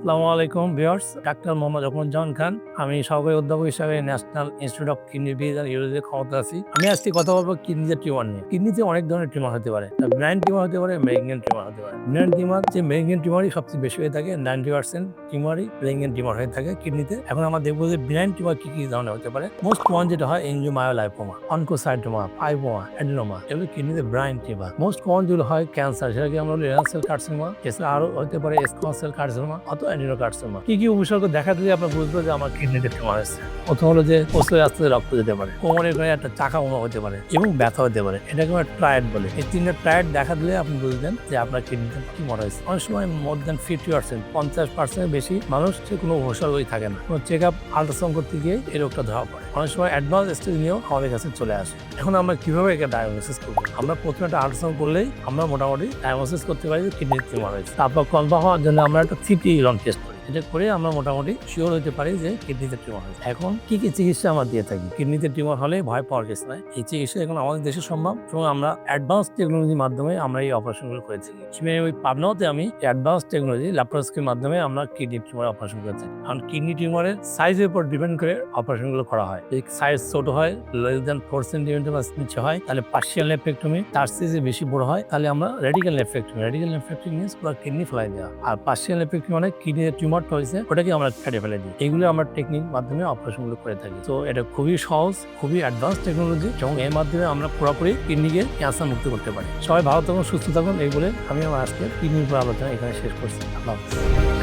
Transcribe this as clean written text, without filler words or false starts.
আসসালামু আলাইকুম viewers, doctor Mohammad Rahman Khan. আমি সহকারী অধ্যাপক হিসাবে national institute of kidney disease and ইউরোলজিতে ক্ষমতা আছি। আমি আজকে কথা বলবো কিডনিতে টিউমার নিয়ে। কিডনিতে অনেক ধরনের টিউমার হতে পারে। ব্রেইন টিউমার হতে পারে, মেলিগন্যান্ট টিউমার হতে পারে। ব্রেইন টিউমার যে মেলিগন্যান্ট টিউমারই সবচেয়ে বেশি হয়ে থাকে, 90% টিউমারই মেলিগন্যান্ট টিউমার হয়ে থাকে কিডনিতে। এখন আমরা দেখবো যে ব্রেইন টিউমার কি কি ধরনের হতে পারে। মোস্ট কমন যেটা হয় এনজিওমায়োলাইপোমা, অনকোসাইটোমা, ফাইবোমা, অ্যাডিনোমা, এগুলো কিডনিতে ব্রেইন টিউমার। মোস্ট কমন যেগুলো হয় ক্যান্সার, সেটাকে আমরা রেনাল সেল কার্সিনোমা, এছাড়া আরো হতে পারে স্কোয়ামাস সেল কার্সিনোমা অথবা অ্যাডিনোকার্সিনোমা। কি কি উপসর্গ দেখা দিলে আপনার বুঝবো যে আমার কিডনিতে টিউমার হয়েছে? প্রথম হলো যে প্রচুর আস্তে রক্ত যেতে পারে, কোমরের গায়ে একটা চাকা অনুভব হতে পারে এবং ব্যথা হতে পারে, এটাকে আমরা ট্রায়াড বলে। এই তিনটা ট্রায়াড দেখা দিলে আপনি বুঝবেন যে আপনার কিডনিতে টিউমার হয়েছে। অনেক সময় মোর দ্যান 50%, 50% বেশি মানুষ কোনো উপসর্গই থাকে না, কোনো চেক আপ আল্ট্রাসাউন্ড করতে গিয়ে এই রোগটা ধরা পড়ে। অনেক সময় অ্যাডভান্স স্টেজ নিয়েও আমাদের কাছে চলে আসে। এখন আমরা কিভাবে একে ডায়াগনোসিস করবো? আমরা প্রথমে একটা আল্ট্রাসাউন্ড করলেই আমরা মোটামুটি ডায়াগনোসিস করতে পারি যে কিডনিতে টিউমার হয়েছে। তারপর কনফার্ম হওয়ার জন্য আমরা একটা সিটি লং টেস্ট করি। এটা করে আমরা মোটামুটি শিওর হতে পারি যে কিডনিতে টিউমার হয়েছে। এখন কি কি চিকিৎসা আমরা দিয়ে থাকি? কিডনিতে টিউমার হলে ভয় পাওয়ার কিছু নয়, এই চিকিৎসা এখন আমাদের দেশে সম্ভব এবং আমরা অ্যাডভান্স টেকনোলজির মাধ্যমে আমরা এই অপারেশনগুলো করে থাকি। ওই পাবনাতে আমি অ্যাডভান্স টেকনোলজি ল্যাপারোস্কোপির মাধ্যমে আমরা কিডনি টিউমার অপারেশন করে থাকি। কারণ কিডনি টিউমারের সাইজের উপর ডিপেন্ড করে অপারেশনগুলো করা হয়। যদি সাইজ ছোট হয়, লেস দ্যান 4 সেন্টিমিটার বা নিচে হয়, তাহলে পার্শিয়াল নেফ্রেক্টমি। তার সাইজে বেশি বড় হয় তাহলে আমরা radical nephrectomy. Radical nephrectomy means পুরো কিডনি ফেলাই দেওয়া। আর পার্শিয়াল নেফ্রেক্টমি মানে কিডনিতে টিউমারটা হয়েছে ওটাকে আমরা কেটে ফেলে দিই। এগুলো আমরা টেকনিক মাধ্যমে অপারেশনগুলো করে থাকি। তো এটা খুবই সহজ, খুবই অ্যাডভান্স টেকনোলজি এবং এর মাধ্যমে আমরা পুরোপুরি কিডনিকে ক্যান্সার মুক্ত করতে পারি। সবাই ভালো থাকুন, সুস্থ থাকুন, এই বলে আমি আমার আজকে কিডনির উপর আলোচনা এখানে শেষ করছি। আল্লাহ হাফেজ।